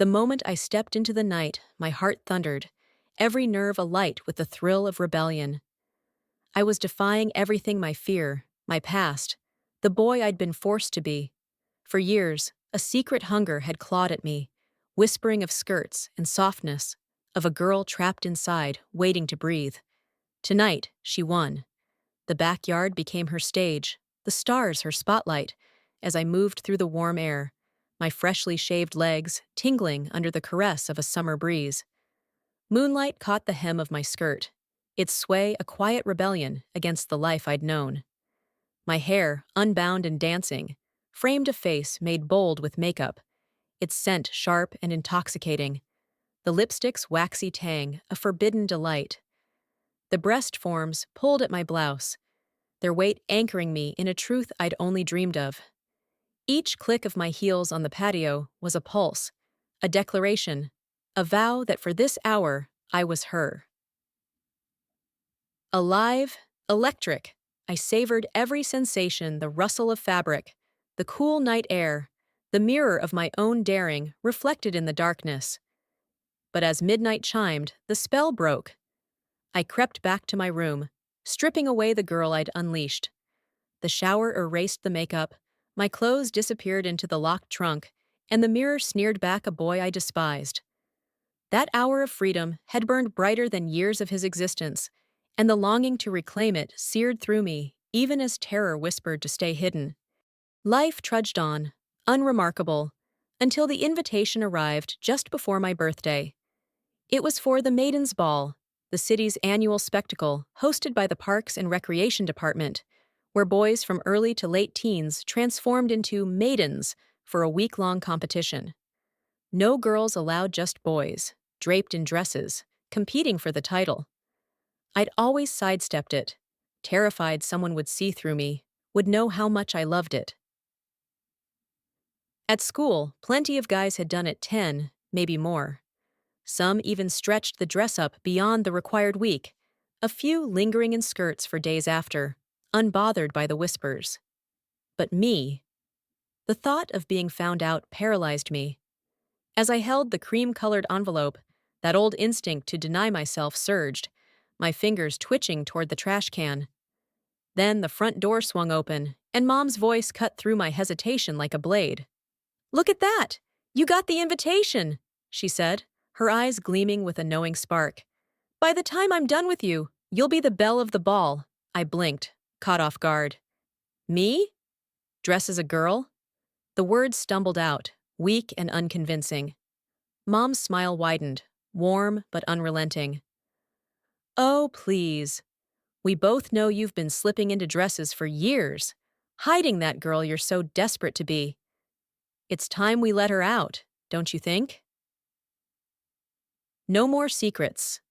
The moment I stepped into the night, my heart thundered, every nerve alight with the thrill of rebellion. I was defying everything my fear, my past, the boy I'd been forced to be. For years, a secret hunger had clawed at me, whispering of skirts and softness, of a girl trapped inside, waiting to breathe. Tonight, she won. The backyard became her stage, the stars her spotlight, as I moved through the warm air, my freshly shaved legs tingling under the caress of a summer breeze. Moonlight caught the hem of my skirt, its sway a quiet rebellion against the life I'd known. My hair, unbound and dancing, framed a face made bold with makeup, its scent sharp and intoxicating, the lipstick's waxy tang a forbidden delight. The breast forms pulled at my blouse, their weight anchoring me in a truth I'd only dreamed of. Each click of my heels on the patio was a pulse, a declaration, a vow that for this hour I was her. Alive, electric, I savored every sensation, the rustle of fabric, the cool night air, the mirror of my own daring reflected in the darkness. But as midnight chimed, the spell broke. I crept back to my room, stripping away the girl I'd unleashed. The shower erased the makeup, my clothes disappeared into the locked trunk, and the mirror sneered back a boy I despised. That hour of freedom had burned brighter than years of his existence, and the longing to reclaim it seared through me, even as terror whispered to stay hidden. Life trudged on, unremarkable, until the invitation arrived just before my birthday. It was for the Maidens Ball, the city's annual spectacle hosted by the Parks and Recreation Department, where boys from early to late teens transformed into maidens for a week-long competition. No girls allowed, just boys, draped in dresses, competing for the title. I'd always sidestepped it, terrified someone would see through me, would know how much I loved it. At school, plenty of guys had done it 10, maybe more. Some even stretched the dress up beyond the required week, a few lingering in skirts for days after, unbothered by the whispers. But me, the thought of being found out paralyzed me. As I held the cream-colored envelope, that old instinct to deny myself surged, my fingers twitching toward the trash can. Then the front door swung open, and Mom's voice cut through my hesitation like a blade. "Look at that! You got the invitation!" she said, her eyes gleaming with a knowing spark. "By the time I'm done with you, you'll be the belle of the ball." I blinked, caught off guard. Me? Dress as a girl? The words stumbled out, weak and unconvincing. Mom's smile widened, warm but unrelenting. "Oh, please. We both know you've been slipping into dresses for years, hiding that girl you're so desperate to be. It's time we let her out, don't you think?" No more secrets.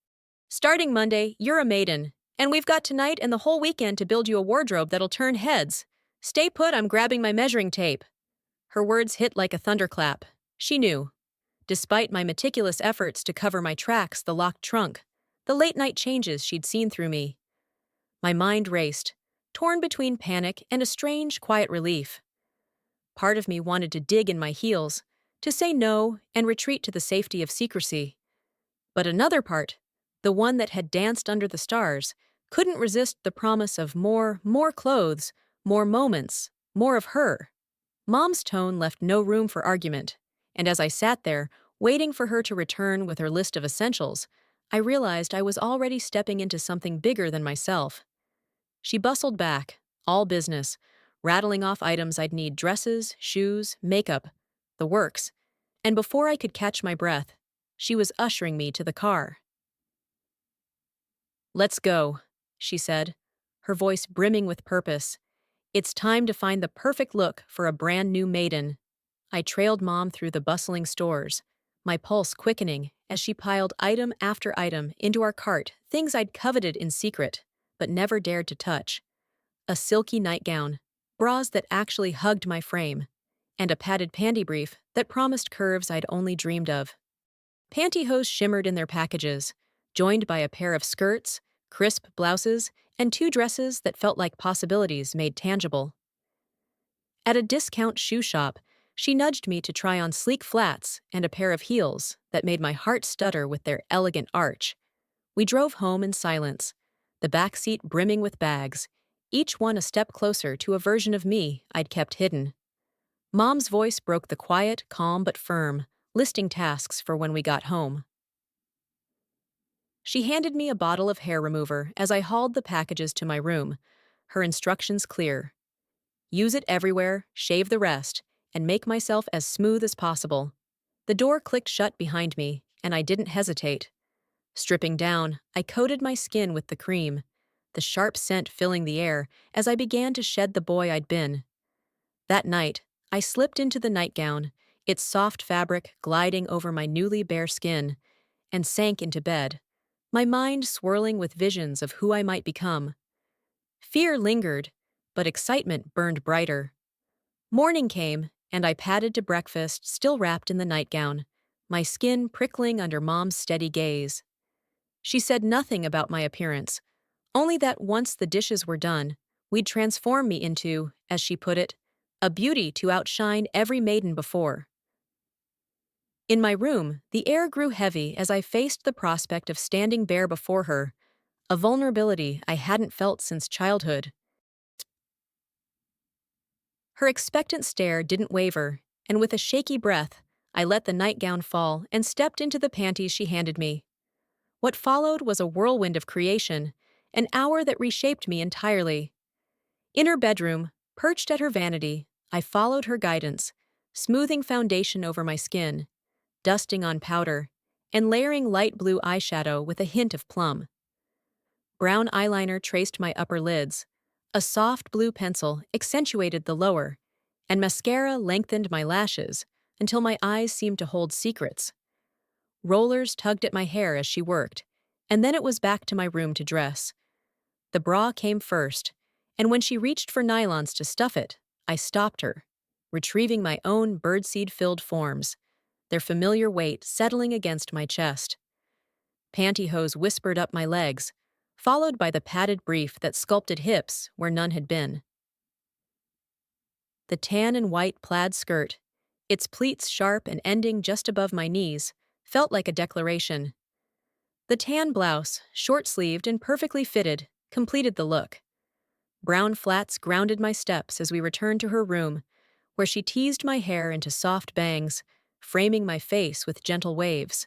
Starting Monday, you're a maiden, and we've got tonight and the whole weekend to build you a wardrobe that'll turn heads. Stay put, I'm grabbing my measuring tape. Her words hit like a thunderclap. She knew. Despite my meticulous efforts to cover my tracks, the locked trunk, the late-night changes she'd seen through me. My mind raced, torn between panic and a strange, quiet relief. Part of me wanted to dig in my heels, to say no and retreat to the safety of secrecy. But another part, the one that had danced under the stars, couldn't resist the promise of more clothes, more moments, more of her. Mom's tone left no room for argument, and as I sat there, waiting for her to return with her list of essentials, I realized I was already stepping into something bigger than myself. She bustled back, all business, rattling off items I'd need: dresses, shoes, makeup, the works, and before I could catch my breath, she was ushering me to the car. "Let's go," she said, her voice brimming with purpose. "It's time to find the perfect look for a brand new maiden." I trailed Mom through the bustling stores, my pulse quickening as she piled item after item into our cart, things I'd coveted in secret, but never dared to touch. A silky nightgown, bras that actually hugged my frame, and a padded panty brief that promised curves I'd only dreamed of. Pantyhose shimmered in their packages, joined by a pair of skirts, crisp blouses, and 2 dresses that felt like possibilities made tangible. At a discount shoe shop, She nudged me to try on sleek flats and a pair of heels that made my heart stutter with their elegant arch. We drove home in silence, the back seat brimming with bags, each one a step closer to a version of me I'd kept hidden. Mom's voice broke the quiet, calm but firm, listing tasks for when we got home. She handed me a bottle of hair remover as I hauled the packages to my room, her instructions clear. Use it everywhere, shave the rest, and make myself as smooth as possible. The door clicked shut behind me, and I didn't hesitate. Stripping down, I coated my skin with the cream, the sharp scent filling the air as I began to shed the boy I'd been. That night, I slipped into the nightgown, its soft fabric gliding over my newly bare skin, and sank into bed, my mind swirling with visions of who I might become. Fear lingered, but excitement burned brighter. Morning came, and I padded to breakfast, still wrapped in the nightgown, my skin prickling under Mom's steady gaze. She said nothing about my appearance, only that once the dishes were done, we'd transform me into, as she put it, a beauty to outshine every maiden before. In my room, the air grew heavy as I faced the prospect of standing bare before her, a vulnerability I hadn't felt since childhood. Her expectant stare didn't waver, and with a shaky breath, I let the nightgown fall and stepped into the panties she handed me. What followed was a whirlwind of creation, an hour that reshaped me entirely. In her bedroom, perched at her vanity, I followed her guidance, smoothing foundation over my skin, dusting on powder, and layering light blue eyeshadow with a hint of plum. Brown eyeliner traced my upper lids, a soft blue pencil accentuated the lower, and mascara lengthened my lashes until my eyes seemed to hold secrets. Rollers tugged at my hair as she worked, and then it was back to my room to dress. The bra came first, and when she reached for nylons to stuff it, I stopped her, retrieving my own birdseed-filled forms, their familiar weight settling against my chest. Pantyhose whispered up my legs, followed by the padded brief that sculpted hips where none had been. The tan and white plaid skirt, its pleats sharp and ending just above my knees, felt like a declaration. The tan blouse, short-sleeved and perfectly fitted, completed the look. Brown flats grounded my steps as we returned to her room, where she teased my hair into soft bangs, framing my face with gentle waves.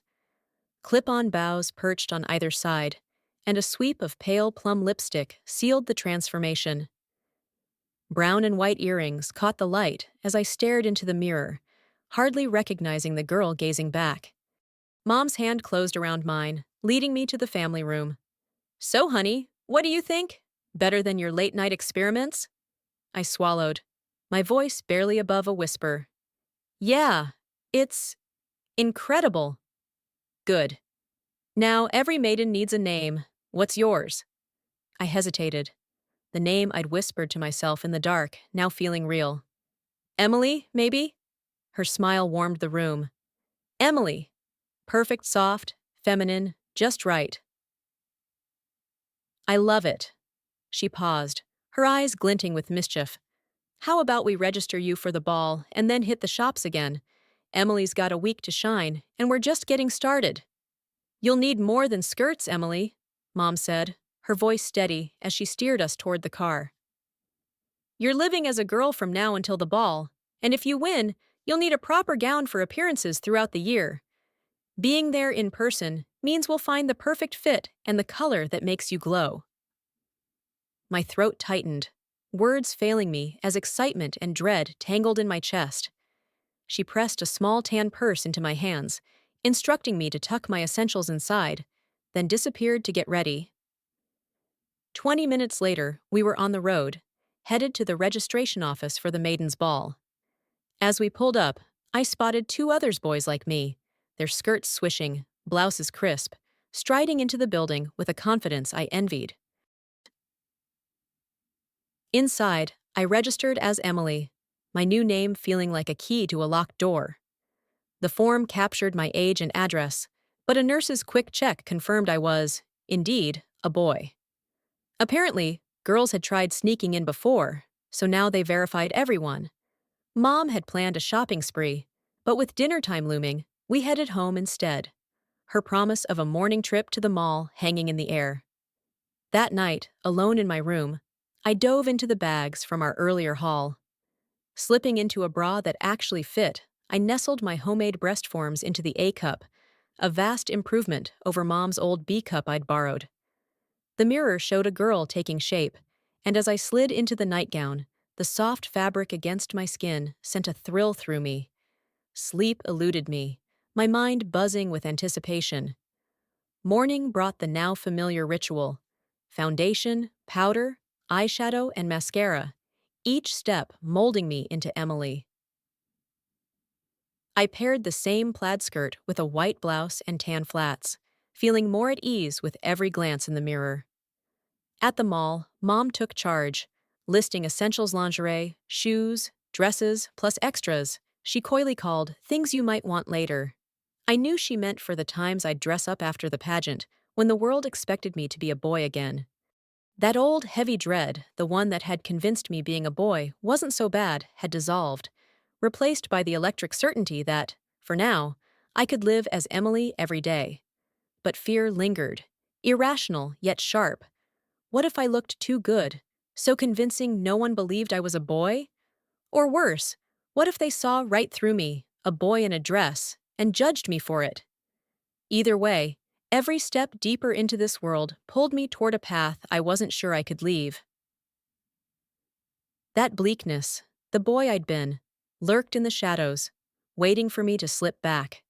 Clip-on bows perched on either side, and a sweep of pale plum lipstick sealed the transformation. Brown and white earrings caught the light as I stared into the mirror, hardly recognizing the girl gazing back. Mom's hand closed around mine, leading me to the family room. "So, honey, what do you think? Better than your late-night experiments?" I swallowed, my voice barely above a whisper. "Yeah, it's incredible." "Good. Now every maiden needs a name. What's yours?" I hesitated, the name I'd whispered to myself in the dark, now feeling real. "Emily, maybe?" Her smile warmed the room. "Emily. Perfect, soft, feminine, just right." "I love it." She paused, her eyes glinting with mischief. "How about we register you for the ball and then hit the shops again? Emily's got a week to shine, and we're just getting started." "You'll need more than skirts, Emily," Mom said, her voice steady as she steered us toward the car. "You're living as a girl from now until the ball, and if you win, you'll need a proper gown for appearances throughout the year. Being there in person means we'll find the perfect fit and the color that makes you glow." My throat tightened, words failing me as excitement and dread tangled in my chest. She pressed a small tan purse into my hands, instructing me to tuck my essentials inside, then disappeared to get ready. 20 minutes later, we were on the road, headed to the registration office for the Maidens Ball. As we pulled up, I spotted two others boys like me, their skirts swishing, blouses crisp, striding into the building with a confidence I envied. Inside, I registered as Emily, my new name feeling like a key to a locked door. The form captured my age and address, but a nurse's quick check confirmed I was, indeed, a boy. Apparently, girls had tried sneaking in before, so now they verified everyone. Mom had planned a shopping spree, but with dinner time looming, we headed home instead, her promise of a morning trip to the mall hanging in the air. That night, alone in my room, I dove into the bags from our earlier haul. Slipping into a bra that actually fit, I nestled my homemade breast forms into the A cup, a vast improvement over Mom's old B cup I'd borrowed. The mirror showed a girl taking shape, and as I slid into the nightgown, the soft fabric against my skin sent a thrill through me. Sleep eluded me, my mind buzzing with anticipation. Morning brought the now familiar ritual: foundation, powder, eyeshadow, and mascara, each step molding me into Emily. I paired the same plaid skirt with a white blouse and tan flats, feeling more at ease with every glance in the mirror. At the mall, Mom took charge, listing essentials lingerie, shoes, dresses, plus extras she coyly called things you might want later. I knew she meant for the times I'd dress up after the pageant, when the world expected me to be a boy again. That old heavy dread, the one that had convinced me being a boy wasn't so bad, had dissolved, replaced by the electric certainty that, for now, I could live as Emily every day. But fear lingered, irrational yet sharp. What if I looked too good, so convincing no one believed I was a boy? Or worse, what if they saw right through me, a boy in a dress, and judged me for it? Either way, every step deeper into this world pulled me toward a path I wasn't sure I could leave. That bleakness, the boy I'd been, lurked in the shadows, waiting for me to slip back.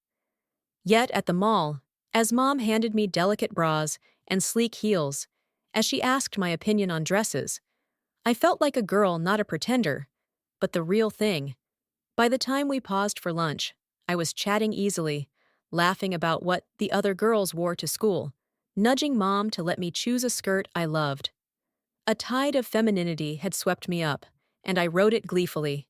Yet at the mall, as Mom handed me delicate bras and sleek heels, as she asked my opinion on dresses, I felt like a girl, not a pretender, but the real thing. By the time we paused for lunch, I was chatting easily, laughing about what the other girls wore to school, nudging Mom to let me choose a skirt I loved. A tide of femininity had swept me up, and I rode it gleefully.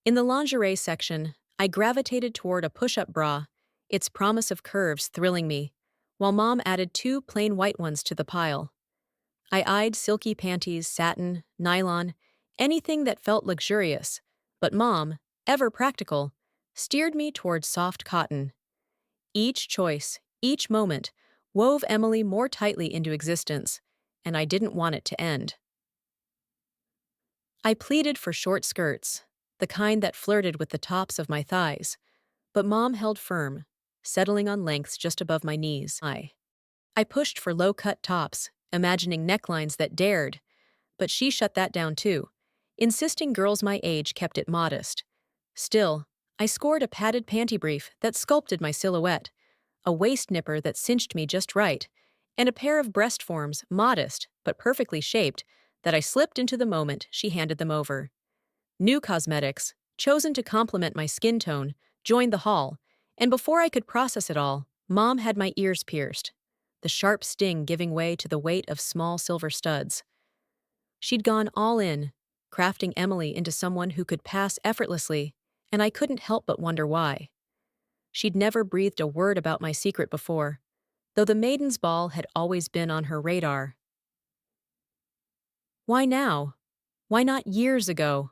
In the lingerie section, I gravitated toward a push-up bra, its promise of curves thrilling me, while Mom added two plain white ones to the pile. I eyed silky panties, satin, nylon, anything that felt luxurious, but Mom, ever practical, steered me toward soft cotton. Each choice, each moment, wove Emily more tightly into existence, and I didn't want it to end. I pleaded for short skirts, the kind that flirted with the tops of my thighs, but Mom held firm, settling on lengths just above my knees. I pushed for low-cut tops, imagining necklines that dared, but she shut that down too, insisting girls my age kept it modest. Still, I scored a padded panty brief that sculpted my silhouette, a waist nipper that cinched me just right, and a pair of breast forms, modest but perfectly shaped, that I slipped into the moment she handed them over. New cosmetics, chosen to complement my skin tone, joined the haul, and before I could process it all, Mom had my ears pierced, the sharp sting giving way to the weight of small silver studs. She'd gone all in, crafting Emily into someone who could pass effortlessly, and I couldn't help but wonder why. She'd never breathed a word about my secret before, though the Maidens Ball had always been on her radar. Why now? Why not years ago?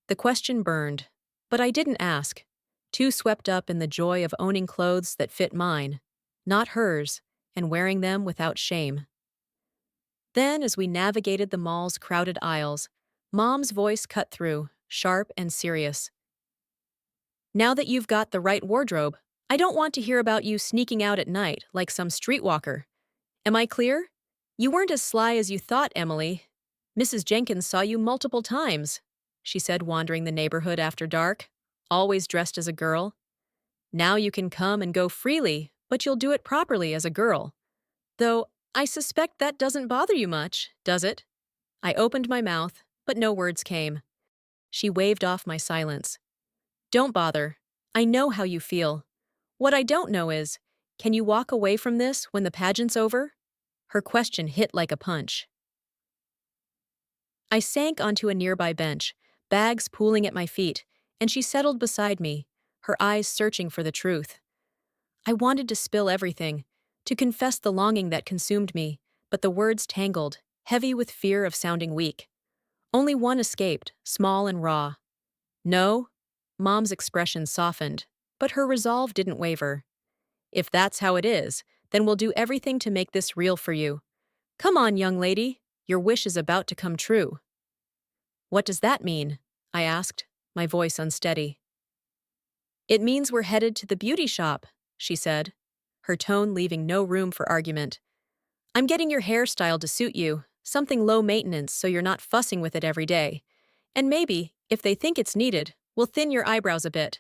The question burned, but I didn't ask, too swept up in the joy of owning clothes that fit mine, not hers, and wearing them without shame. Then, as we navigated the mall's crowded aisles, Mom's voice cut through, sharp and serious. Now that you've got the right wardrobe, I don't want to hear about you sneaking out at night like some streetwalker. Am I clear? You weren't as sly as you thought, Emily. Mrs. Jenkins saw you multiple times, she said, wandering the neighborhood after dark, always dressed as a girl. Now you can come and go freely, but you'll do it properly as a girl. Though, I suspect that doesn't bother you much, does it? I opened my mouth, but no words came. She waved off my silence. Don't bother. I know how you feel. What I don't know is, can you walk away from this when the pageant's over? Her question hit like a punch. I sank onto a nearby bench, bags pooling at my feet, and she settled beside me, her eyes searching for the truth. I wanted to spill everything, to confess the longing that consumed me, but the words tangled, heavy with fear of sounding weak. Only one escaped, small and raw. No. Mom's expression softened, but her resolve didn't waver. If that's how it is, then we'll do everything to make this real for you. Come on, young lady. Your wish is about to come true. What does that mean? I asked, my voice unsteady. It means we're headed to the beauty shop, she said, her tone leaving no room for argument. I'm getting your hairstyle to suit you, something low maintenance so you're not fussing with it every day. And maybe, if they think it's needed, we'll thin your eyebrows a bit.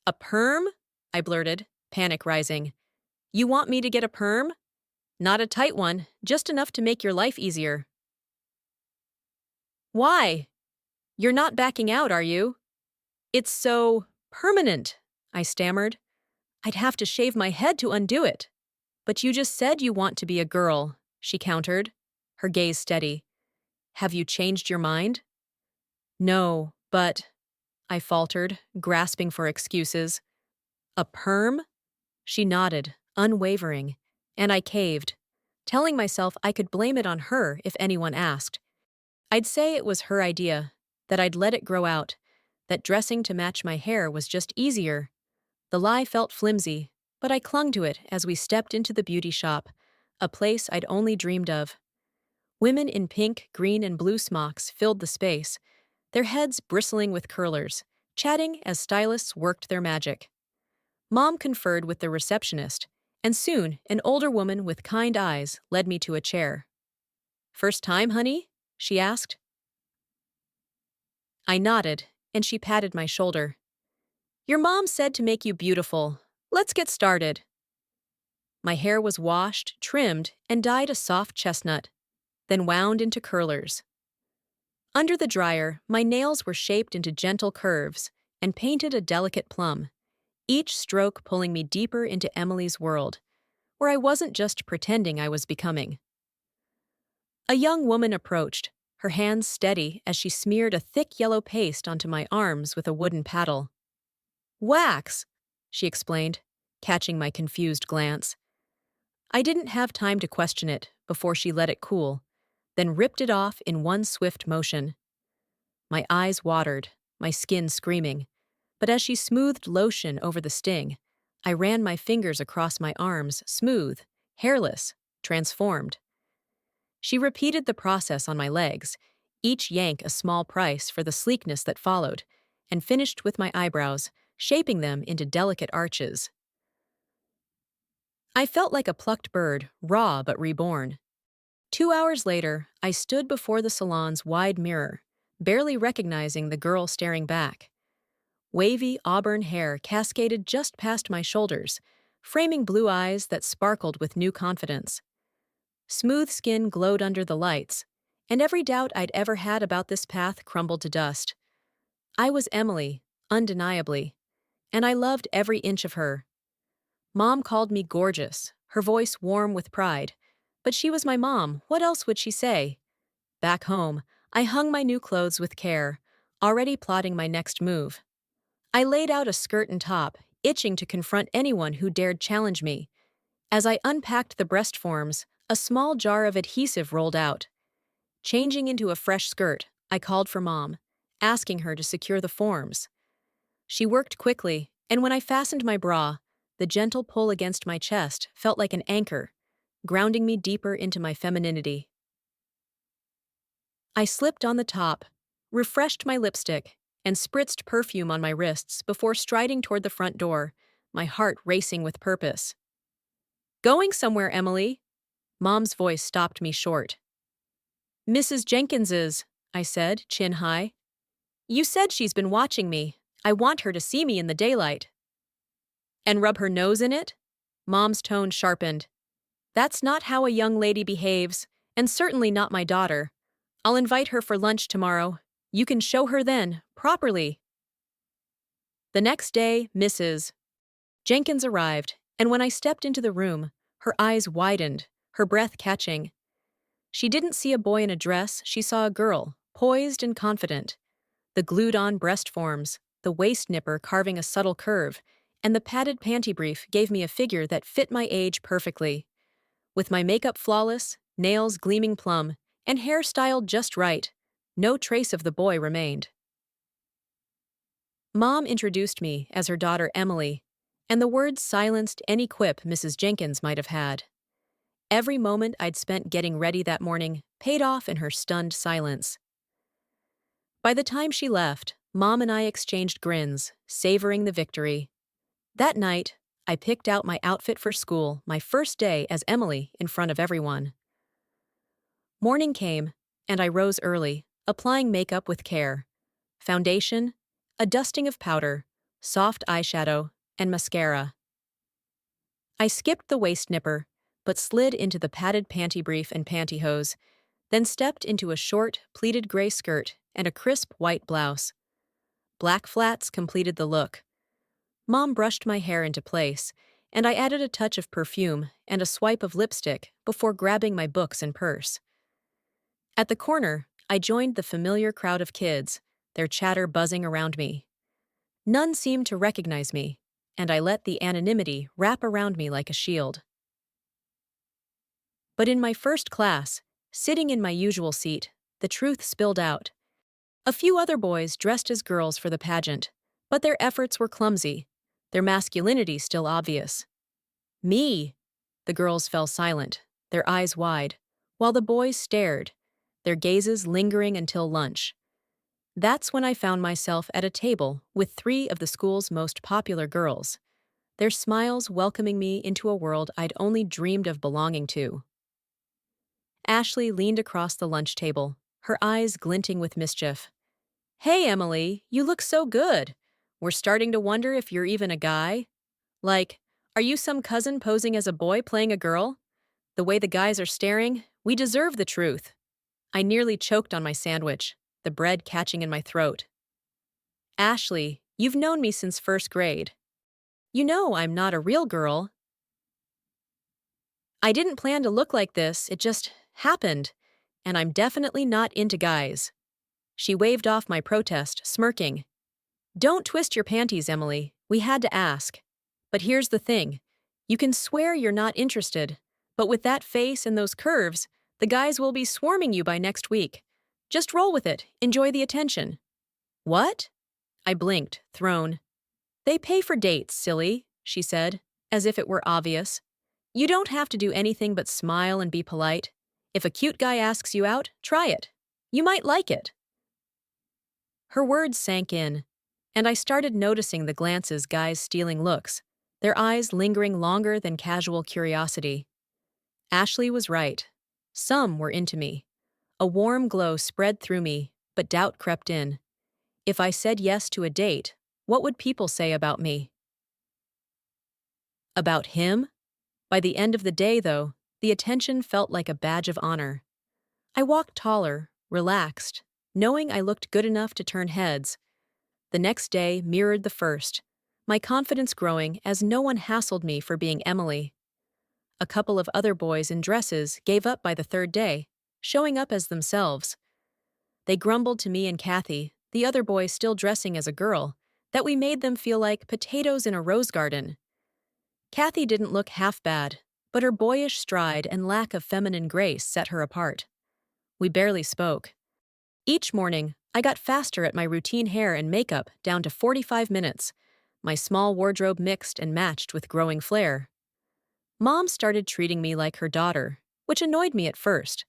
A perm? I blurted, panic rising. You want me to get a perm? Not a tight one, just enough to make your life easier. Why? You're not backing out, are you? It's so permanent, I stammered. I'd have to shave my head to undo it. But you just said you want to be a girl, she countered, her gaze steady. Have you changed your mind? No, but, I faltered, grasping for excuses. A perm? She nodded, unwavering, and I caved, telling myself I could blame it on her if anyone asked. I'd say it was her idea, that I'd let it grow out, that dressing to match my hair was just easier. The lie felt flimsy, but I clung to it as we stepped into the beauty shop, a place I'd only dreamed of. Women in pink, green, and blue smocks filled the space, their heads bristling with curlers, chatting as stylists worked their magic. Mom conferred with the receptionist, and soon an older woman with kind eyes led me to a chair. First time, honey? She asked. I nodded, and she patted my shoulder. Your mom said to make you beautiful. Let's get started. My hair was washed, trimmed, and dyed a soft chestnut, then wound into curlers. Under the dryer, my nails were shaped into gentle curves and painted a delicate plum, each stroke pulling me deeper into Emily's world, where I wasn't just pretending I was becoming. A young woman approached, her hands steady as she smeared a thick yellow paste onto my arms with a wooden paddle. Wax, she explained, catching my confused glance. I didn't have time to question it before she let it cool, then ripped it off in one swift motion. My eyes watered, my skin screaming, but as she smoothed lotion over the sting, I ran my fingers across my arms, smooth, hairless, transformed. She repeated the process on my legs, each yank a small price for the sleekness that followed, and finished with my eyebrows, shaping them into delicate arches. I felt like a plucked bird, raw but reborn. 2 hours later, I stood before the salon's wide mirror, barely recognizing the girl staring back. Wavy auburn hair cascaded just past my shoulders, framing blue eyes that sparkled with new confidence. Smooth skin glowed under the lights, and every doubt I'd ever had about this path crumbled to dust. I was Emily, undeniably, and I loved every inch of her. Mom called me gorgeous, her voice warm with pride. But she was my mom, what else would she say? Back home, I hung my new clothes with care, already plotting my next move. I laid out a skirt and top, itching to confront anyone who dared challenge me. As I unpacked the breast forms, a small jar of adhesive rolled out. Changing into a fresh skirt, I called for Mom, asking her to secure the forms. She worked quickly, and when I fastened my bra, the gentle pull against my chest felt like an anchor, grounding me deeper into my femininity. I slipped on the top, refreshed my lipstick, and spritzed perfume on my wrists before striding toward the front door, my heart racing with purpose. Going somewhere, Emily? Mom's voice stopped me short. Mrs. Jenkins's, I said, chin high. You said she's been watching me. I want her to see me in the daylight. And rub her nose in it? Mom's tone sharpened. That's not how a young lady behaves, and certainly not my daughter. I'll invite her for lunch tomorrow. You can show her then, properly. The next day, Mrs. Jenkins arrived, and when I stepped into the room, her eyes widened, her breath catching. She didn't see a boy in a dress, she saw a girl, poised and confident. The glued-on breast forms, the waist nipper carving a subtle curve, and the padded panty brief gave me a figure that fit my age perfectly. With my makeup flawless, nails gleaming plum, and hair styled just right, no trace of the boy remained. Mom introduced me as her daughter Emily, and the words silenced any quip Mrs. Jenkins might have had. Every moment I'd spent getting ready that morning paid off in her stunned silence. By the time she left, Mom and I exchanged grins, savoring the victory. That night, I picked out my outfit for school, my first day as Emily, in front of everyone. Morning came, and I rose early, applying makeup with care. Foundation, a dusting of powder, soft eyeshadow, and mascara. I skipped the waist nipper, but slid into the padded panty brief and pantyhose, then stepped into a short, pleated gray skirt and a crisp white blouse. Black flats completed the look. Mom brushed my hair into place, and I added a touch of perfume and a swipe of lipstick before grabbing my books and purse. At the corner, I joined the familiar crowd of kids, their chatter buzzing around me. None seemed to recognize me, and I let the anonymity wrap around me like a shield. But in my first class, sitting in my usual seat, the truth spilled out. A few other boys dressed as girls for the pageant, but their efforts were clumsy, their masculinity still obvious. Me! The girls fell silent, their eyes wide, while the boys stared, their gazes lingering until lunch. That's when I found myself at a table with three of the school's most popular girls, their smiles welcoming me into a world I'd only dreamed of belonging to. Ashley leaned across the lunch table, her eyes glinting with mischief. "Hey, Emily, you look so good. We're starting to wonder if you're even a guy. Like, are you some cousin posing as a boy playing a girl? The way the guys are staring, we deserve the truth." I nearly choked on my sandwich, the bread catching in my throat. "Ashley, you've known me since first grade. You know I'm not a real girl. I didn't plan to look like this, it just happened, and I'm definitely not into guys." She waved off my protest, smirking. "Don't twist your panties, Emily. We had to ask. But here's the thing. You can swear you're not interested, but with that face and those curves, the guys will be swarming you by next week. Just roll with it. Enjoy the attention." "What?" I blinked, thrown. "They pay for dates, silly," she said, as if it were obvious. "You don't have to do anything but smile and be polite. If a cute guy asks you out, try it. You might like it." Her words sank in, and I started noticing the glances guys stealing looks, their eyes lingering longer than casual curiosity. Ashley was right. Some were into me. A warm glow spread through me, but doubt crept in. If I said yes to a date, what would people say about me? About him? By the end of the day, though, the attention felt like a badge of honor. I walked taller, relaxed, knowing I looked good enough to turn heads. The next day mirrored the first, my confidence growing as no one hassled me for being Emily. A couple of other boys in dresses gave up by the third day, showing up as themselves. They grumbled to me and Kathy, the other boy still dressing as a girl, that we made them feel like potatoes in a rose garden. Kathy didn't look half bad, but her boyish stride and lack of feminine grace set her apart. We barely spoke. Each morning, I got faster at my routine hair and makeup down to 45 minutes, my small wardrobe mixed and matched with growing flair. Mom started treating me like her daughter, which annoyed me at first.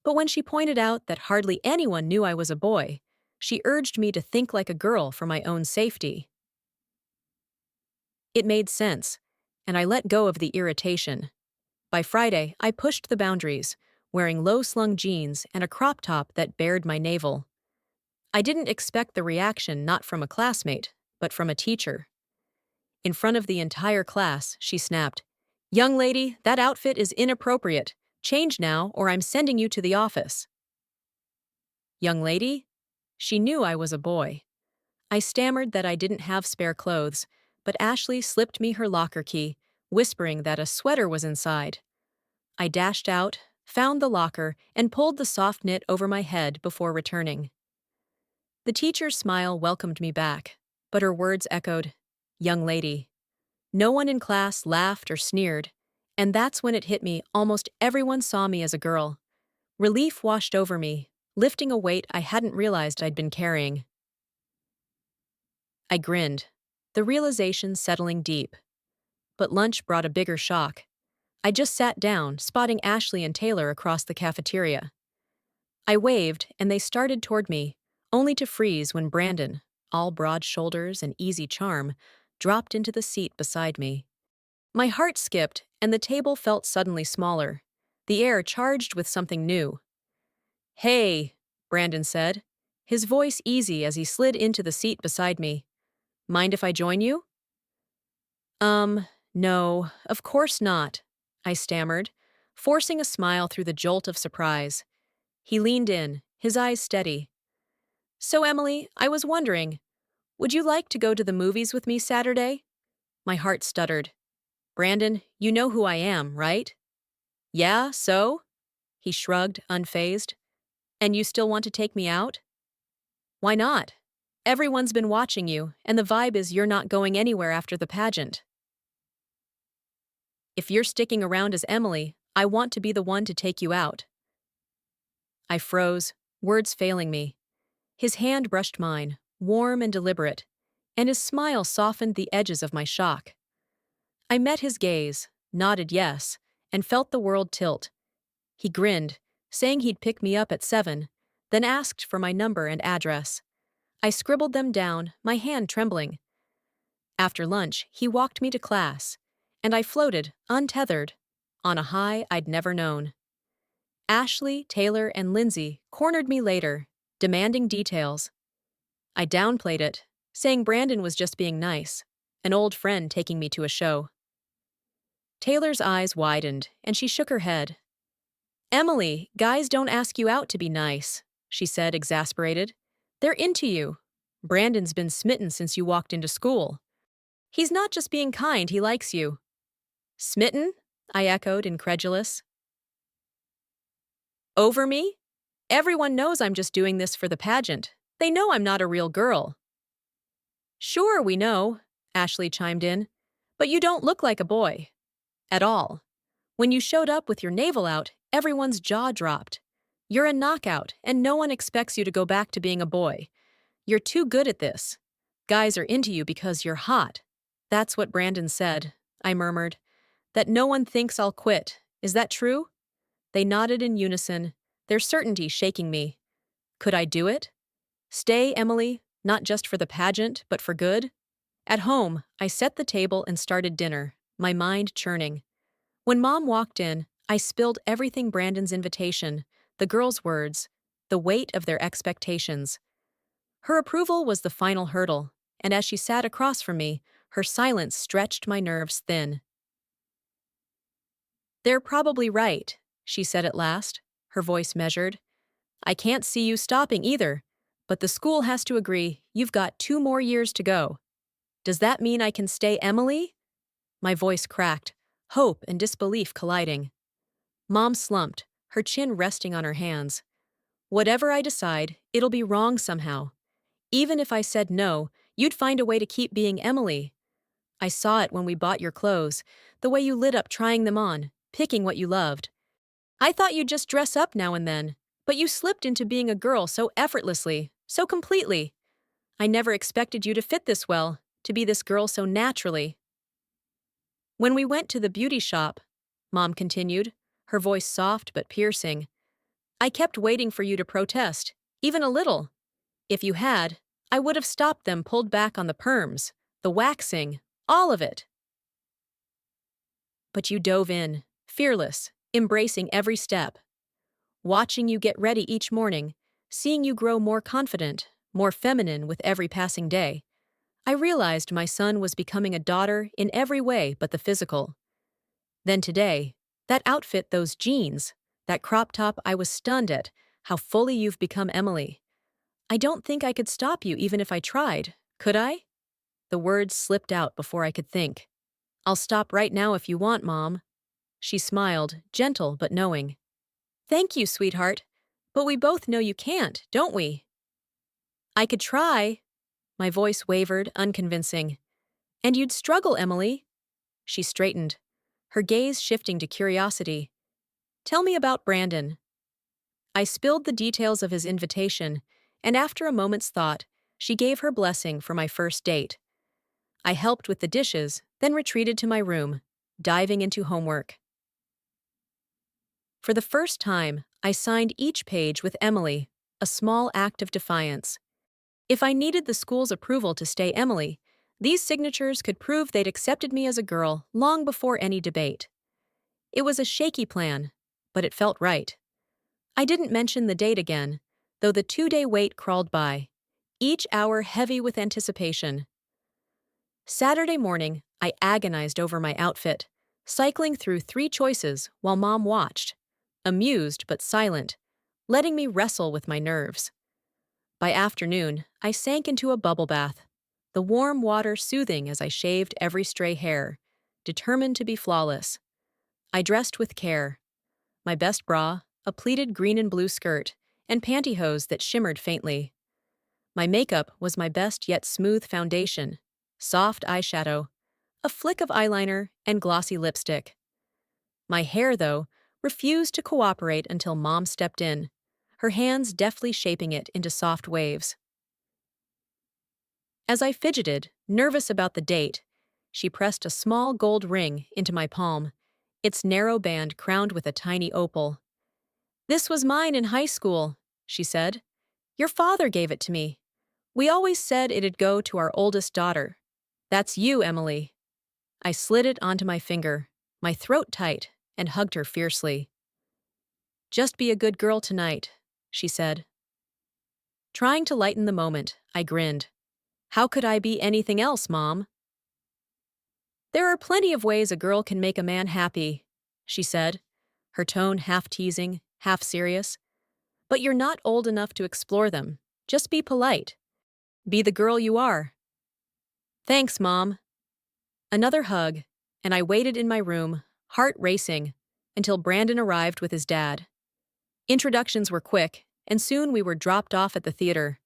But when she pointed out that hardly anyone knew I was a boy, she urged me to think like a girl for my own safety. It made sense, and I let go of the irritation. By Friday, I pushed the boundaries, wearing low-slung jeans and a crop top that bared my navel. I didn't expect the reaction not from a classmate, but from a teacher. In front of the entire class, she snapped, "Young lady, that outfit is inappropriate. Change now, or I'm sending you to the office." Young lady? She knew I was a boy. I stammered that I didn't have spare clothes, but Ashley slipped me her locker key, whispering that a sweater was inside. I dashed out, found the locker, and pulled the soft knit over my head before returning. The teacher's smile welcomed me back, but her words echoed, "Young lady." No one in class laughed or sneered, and that's when it hit me almost everyone saw me as a girl. Relief washed over me, lifting a weight I hadn't realized I'd been carrying. I grinned, the realization settling deep. But lunch brought a bigger shock. I just sat down, spotting Ashley and Taylor across the cafeteria. I waved, and they started toward me, only to freeze when Brandon, all broad shoulders and easy charm, dropped into the seat beside me. My heart skipped, and the table felt suddenly smaller, the air charged with something new. "Hey," Brandon said, his voice easy as he slid into the seat beside me. "Mind if I join you?" No, of course not," I stammered, forcing a smile through the jolt of surprise. He leaned in, his eyes steady. "So, Emily, I was wondering, would you like to go to the movies with me Saturday?" My heart stuttered. "Brandon, you know who I am, right?" "Yeah, so?" He shrugged, unfazed. "And you still want to take me out?" "Why not? Everyone's been watching you, and the vibe is you're not going anywhere after the pageant. If you're sticking around as Emily, I want to be the one to take you out." I froze, words failing me. His hand brushed mine, warm and deliberate, and his smile softened the edges of my shock. I met his gaze, nodded yes, and felt the world tilt. He grinned, saying he'd pick me up at 7, then asked for my number and address. I scribbled them down, my hand trembling. After lunch, he walked me to class, and I floated, untethered, on a high I'd never known. Ashley, Taylor, and Lindsay cornered me later, demanding details. I downplayed it, saying Brandon was just being nice, an old friend taking me to a show. Taylor's eyes widened, and she shook her head. "Emily, guys don't ask you out to be nice," she said, exasperated. "They're into you. Brandon's been smitten since you walked into school. He's not just being kind, he likes you." "Smitten?" I echoed, incredulous. "Over me? Everyone knows I'm just doing this for the pageant. They know I'm not a real girl." "Sure, we know," Ashley chimed in. "But you don't look like a boy. At all. When you showed up with your navel out, everyone's jaw dropped. You're a knockout, and no one expects you to go back to being a boy. You're too good at this. Guys are into you because you're hot." "That's what Brandon said," I murmured. "That no one thinks I'll quit. Is that true?" They nodded in unison, their certainty shaking me. Could I do it? Stay, Emily, not just for the pageant, but for good? At home, I set the table and started dinner, my mind churning. When Mom walked in, I spilled everything: Brandon's invitation, the girls' words, the weight of their expectations. Her approval was the final hurdle, and as she sat across from me, her silence stretched my nerves thin. "They're probably right," she said at last, her voice measured. "I can't see you stopping either, but the school has to agree. You've got 2 more years to go. Does that mean I can stay Emily?" My voice cracked, hope and disbelief colliding. Mom slumped, her chin resting on her hands. "Whatever I decide, it'll be wrong somehow. Even if I said no, you'd find a way to keep being Emily. I saw it when we bought your clothes, the way you lit up trying them on, picking what you loved. I thought you'd just dress up now and then, but you slipped into being a girl so effortlessly, so completely. I never expected you to fit this well, to be this girl so naturally." "When we went to the beauty shop," Mom continued, her voice soft but piercing, "I kept waiting for you to protest, even a little. If you had, I would have stopped them, pulled back on the perms, the waxing, all of it. But you dove in, fearless, embracing every step. Watching you get ready each morning, seeing you grow more confident, more feminine with every passing day, I realized my son was becoming a daughter in every way but the physical. Then today, that outfit, those jeans, that crop top, I was stunned at how fully you've become Emily. I don't think I could stop you even if I tried, could I?" The words slipped out before I could think. "I'll stop right now if you want, Mom." She smiled, gentle but knowing. "Thank you, sweetheart. But we both know you can't, don't we?" "I could try." My voice wavered, unconvincing. "And you'd struggle, Emily." She straightened, her gaze shifting to curiosity. "Tell me about Brandon." I spilled the details of his invitation, and after a moment's thought, She gave her blessing for my first date. I helped with the dishes, then retreated to my room, diving into homework. For the first time, I signed each page with Emily, a small act of defiance. If I needed the school's approval to stay Emily, these signatures could prove they'd accepted me as a girl long before any debate. It was a shaky plan, but it felt right. I didn't mention the date again, though the 2-day wait crawled by, each hour heavy with anticipation. Saturday morning, I agonized over my outfit, cycling through 3 choices while Mom watched, amused but silent, letting me wrestle with my nerves. By afternoon, I sank into a bubble bath, the warm water soothing as I shaved every stray hair, determined to be flawless. I dressed with care. My best bra, a pleated green and blue skirt, and pantyhose that shimmered faintly. My makeup was my best yet smooth foundation, soft eyeshadow, a flick of eyeliner, and glossy lipstick. My hair, though, refused to cooperate until Mom stepped in, her hands deftly shaping it into soft waves. As I fidgeted, nervous about the date, she pressed a small gold ring into my palm, its narrow band crowned with a tiny opal. "This was mine in high school," she said. "Your father gave it to me. We always said it'd go to our oldest daughter. That's you, Emily." I slid it onto my finger, my throat tight, and hugged her fiercely. "Just be a good girl tonight," she said. Trying to lighten the moment, I grinned. "How could I be anything else, Mom?" "There are plenty of ways a girl can make a man happy," she said, her tone half teasing, half serious. "But you're not old enough to explore them. Just be polite. Be the girl you are." "Thanks, Mom." Another hug, and I waited in my room, heart racing, until Brandon arrived with his dad. Introductions were quick, and soon we were dropped off at the theater.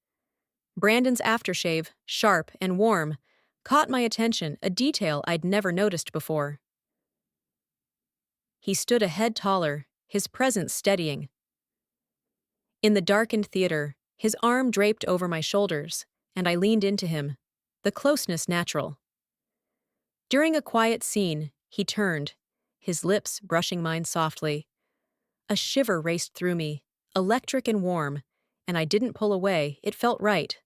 Brandon's aftershave, sharp and warm, caught my attention, a detail I'd never noticed before. He stood a head taller, his presence steadying. In the darkened theater, his arm draped over my shoulders, and I leaned into him, the closeness natural. During a quiet scene, he turned, his lips brushing mine softly. A shiver raced through me, electric and warm, and I didn't pull away. It felt right,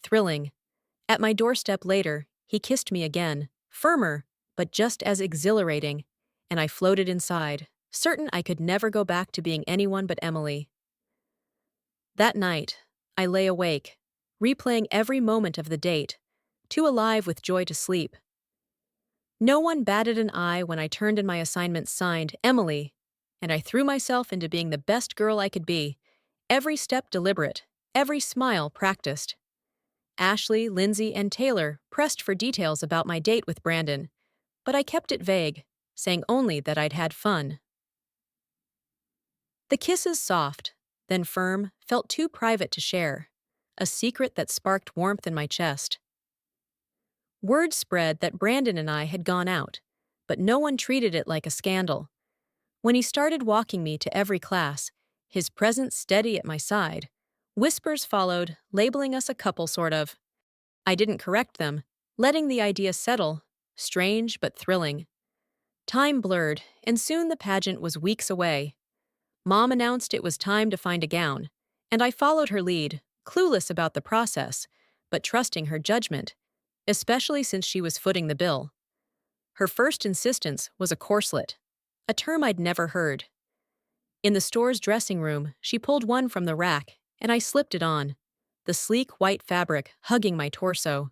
thrilling. At my doorstep later, he kissed me again, firmer, but just as exhilarating, and I floated inside, certain I could never go back to being anyone but Emily. That night, I lay awake, replaying every moment of the date, too alive with joy to sleep. No one batted an eye when I turned in my assignment signed Emily, and I threw myself into being the best girl I could be, every step deliberate, every smile practiced. Ashley, Lindsay, and Taylor pressed for details about my date with Brandon, but I kept it vague, saying only that I'd had fun. The kisses soft, then firm, felt too private to share, a secret that sparked warmth in my chest. Word spread that Brandon and I had gone out, but no one treated it like a scandal. When he started walking me to every class, his presence steady at my side, whispers followed, labeling us a couple sort of. I didn't correct them, letting the idea settle, strange but thrilling. Time blurred, and soon the pageant was weeks away. Mom announced it was time to find a gown, and I followed her lead, clueless about the process, but trusting her judgment, especially since she was footing the bill. Her first insistence was a corselet, a term I'd never heard. In the store's dressing room, she pulled one from the rack, and I slipped it on, the sleek white fabric hugging my torso.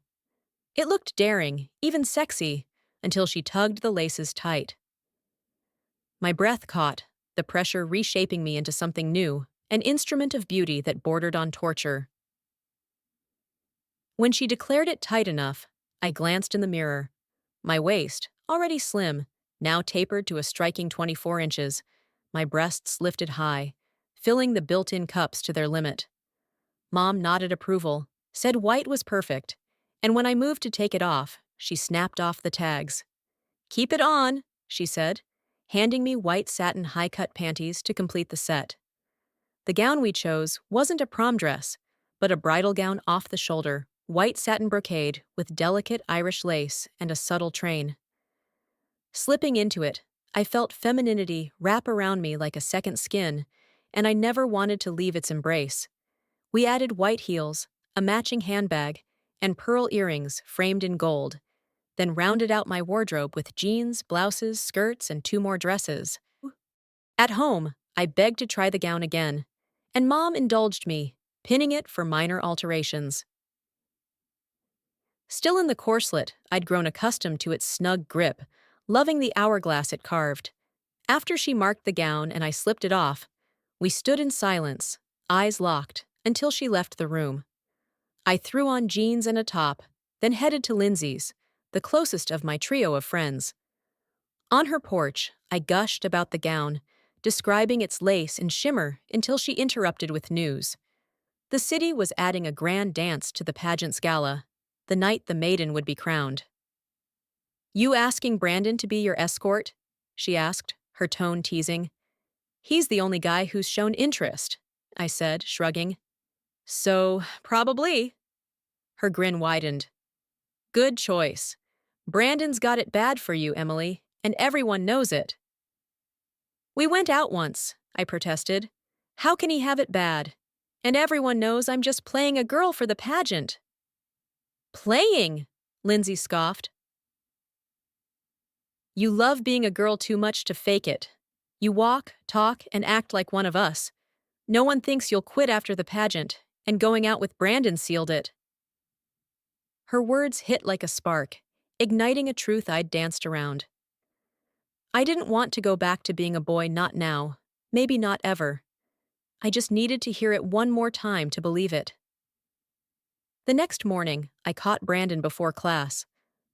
It looked daring, even sexy, until she tugged the laces tight. My breath caught, the pressure reshaping me into something new, an instrument of beauty that bordered on torture. When she declared it tight enough, I glanced in the mirror. My waist, already slim, now tapered to a striking 24 inches, my breasts lifted high, filling the built-in cups to their limit. Mom nodded approval, said white was perfect, and when I moved to take it off, she snapped off the tags. "Keep it on," she said, handing me white satin high-cut panties to complete the set. The gown we chose wasn't a prom dress, but a bridal gown off the shoulder, white satin brocade with delicate Irish lace and a subtle train. Slipping into it, I felt femininity wrap around me like a second skin, and I never wanted to leave its embrace. We added white heels, a matching handbag, and pearl earrings framed in gold, then rounded out my wardrobe with jeans, blouses, skirts, and 2 more dresses. At home, I begged to try the gown again, and Mom indulged me, pinning it for minor alterations. Still in the corselet, I'd grown accustomed to its snug grip, loving the hourglass it carved. After she marked the gown and I slipped it off, we stood in silence, eyes locked, until she left the room. I threw on jeans and a top, then headed to Lindsay's, the closest of my trio of friends. On her porch, I gushed about the gown, describing its lace and shimmer until she interrupted with news. The city was adding a grand dance to the pageant's gala, the night the maiden would be crowned. "You asking Brandon to be your escort?" she asked, her tone teasing. "He's the only guy who's shown interest," I said, shrugging. "So, probably." Her grin widened. "Good choice. Brandon's got it bad for you, Emily, and everyone knows it." "We went out once," I protested. "How can he have it bad? And everyone knows I'm just playing a girl for the pageant." "Playing?" Lindsay scoffed. "You love being a girl too much to fake it. You walk, talk, and act like one of us. No one thinks you'll quit after the pageant, and going out with Brandon sealed it." Her words hit like a spark, igniting a truth I'd danced around. I didn't want to go back to being a boy, not now, maybe not ever. I just needed to hear it one more time to believe it. The next morning, I caught Brandon before class,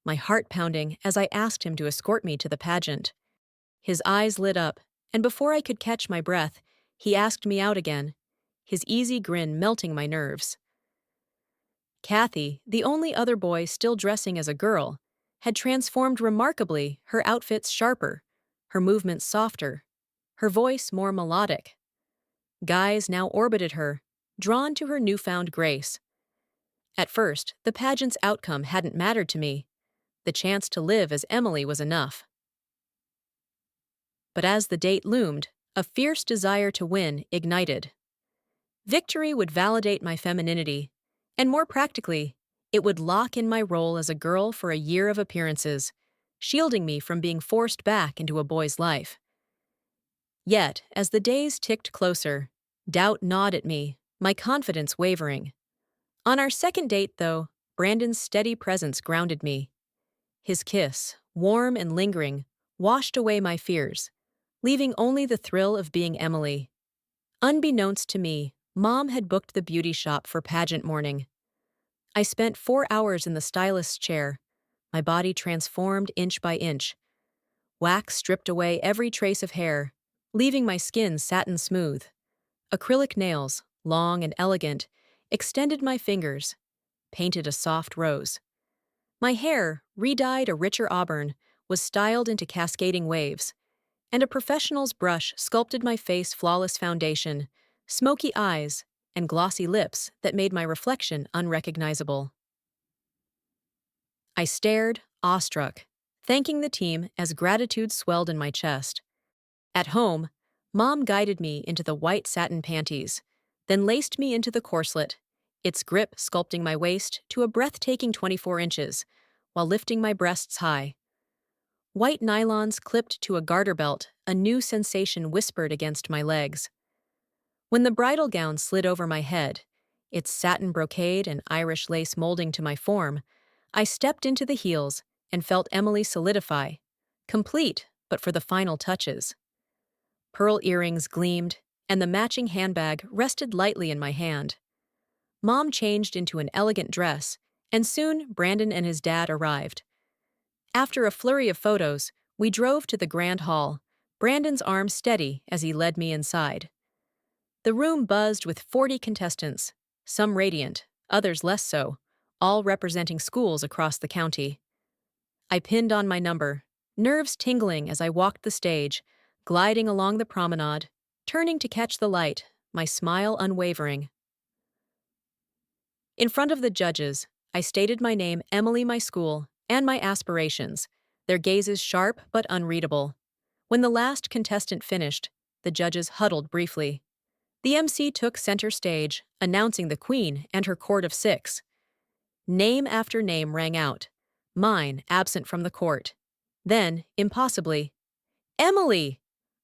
my heart pounding as I asked him to escort me to the pageant. His eyes lit up, and before I could catch my breath, he asked me out again, his easy grin melting my nerves. Kathy, the only other boy still dressing as a girl, had transformed remarkably, her outfits sharper, her movements softer, her voice more melodic. Guys now orbited her, drawn to her newfound grace. At first, the pageant's outcome hadn't mattered to me. The chance to live as Emily was enough. But as the date loomed, a fierce desire to win ignited. Victory would validate my femininity, and more practically, it would lock in my role as a girl for a year of appearances, shielding me from being forced back into a boy's life. Yet, as the days ticked closer, doubt gnawed at me, my confidence wavering. On our second date, though, Brandon's steady presence grounded me. His kiss, warm and lingering, washed away my fears, leaving only the thrill of being Emily. Unbeknownst to me, Mom had booked the beauty shop for pageant morning. I spent 4 hours in the stylist's chair, my body transformed inch by inch. Wax stripped away every trace of hair, leaving my skin satin smooth. Acrylic nails, long and elegant, extended my fingers, painted a soft rose. My hair, re-dyed a richer auburn, was styled into cascading waves, and a professional's brush sculpted my face flawless foundation, smoky eyes, and glossy lips that made my reflection unrecognizable. I stared, awestruck, thanking the team as gratitude swelled in my chest. At home, Mom guided me into the white satin panties, then laced me into the corselet, its grip sculpting my waist to a breathtaking 24 inches, while lifting my breasts high. White nylons clipped to a garter belt, a new sensation whispered against my legs. When the bridal gown slid over my head, its satin brocade and Irish lace molding to my form, I stepped into the heels and felt Emily solidify, complete but for the final touches. Pearl earrings gleamed, and the matching handbag rested lightly in my hand. Mom changed into an elegant dress, and soon Brandon and his dad arrived. After a flurry of photos, we drove to the grand hall, Brandon's arm steady as he led me inside. The room buzzed with 40 contestants, some radiant, others less so, all representing schools across the county. I pinned on my number, nerves tingling as I walked the stage, gliding along the promenade, turning to catch the light, my smile unwavering. In front of the judges, I stated my name, Emily, my school, and my aspirations, their gazes sharp but unreadable. When the last contestant finished, the judges huddled briefly. The MC took center stage, announcing the Queen and her court of six. Name after name rang out, mine absent from the court. Then, impossibly, Emily!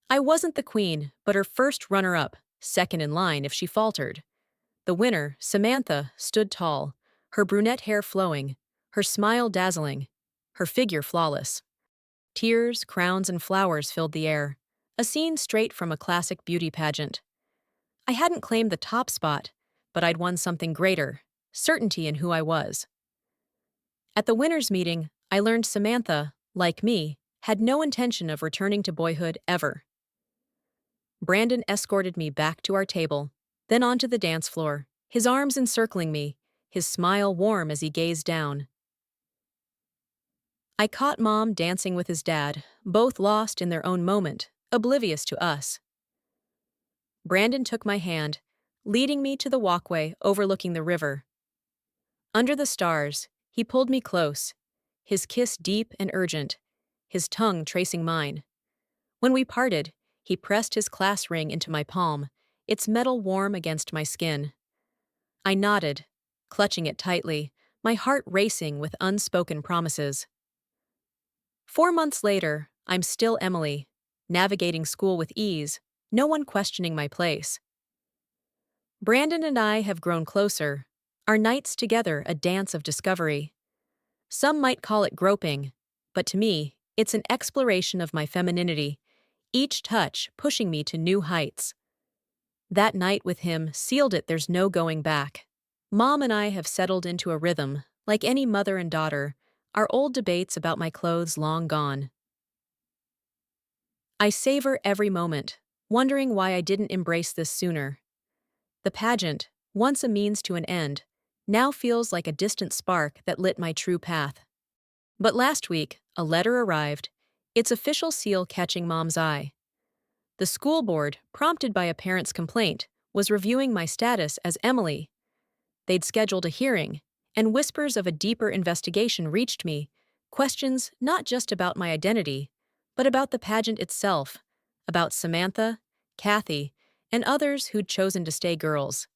I wasn't the Queen, but her first runner-up, second in line if she faltered. The winner, Samantha, stood tall, her brunette hair flowing, her smile dazzling, her figure flawless. Tears, crowns, and flowers filled the air, a scene straight from a classic beauty pageant. I hadn't claimed the top spot, but I'd won something greater, certainty in who I was. At the winners' meeting, I learned Samantha, like me, had no intention of returning to boyhood ever. Brandon escorted me back to our table, then onto the dance floor, his arms encircling me, his smile warm as he gazed down. I caught Mom dancing with his dad, both lost in their own moment, oblivious to us. Brandon took my hand, leading me to the walkway overlooking the river. Under the stars, he pulled me close, his kiss deep and urgent, his tongue tracing mine. When we parted, he pressed his class ring into my palm, its metal warm against my skin. I nodded, clutching it tightly, my heart racing with unspoken promises. 4 months later, I'm still Emily, navigating school with ease, no one questioning my place. Brandon and I have grown closer, our nights together a dance of discovery. Some might call it groping, but to me, it's an exploration of my femininity, each touch pushing me to new heights. That night with him sealed it, there's no going back. Mom and I have settled into a rhythm, like any mother and daughter, our old debates about my clothes long gone. I savor every moment, wondering why I didn't embrace this sooner. The pageant, once a means to an end, now feels like a distant spark that lit my true path. But last week, a letter arrived, its official seal catching Mom's eye. The school board, prompted by a parent's complaint, was reviewing my status as Emily. They'd scheduled a hearing, and whispers of a deeper investigation reached me, questions not just about my identity, but about the pageant itself, about Samantha, Kathy, and others who'd chosen to stay girls.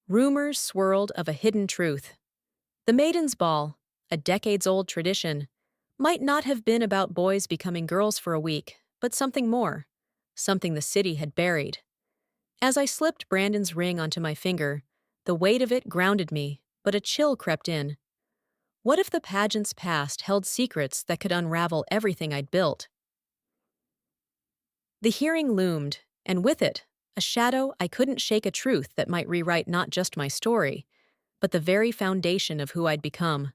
Rumors swirled of a hidden truth. The Maidens Ball, a decades-old tradition, might not have been about boys becoming girls for a week, but something more, something the city had buried. As I slipped Brandon's ring onto my finger, the weight of it grounded me, but a chill crept in. What if the pageant's past held secrets that could unravel everything I'd built? The hearing loomed, and with it, a shadow I couldn't shake, a truth that might rewrite not just my story, but the very foundation of who I'd become.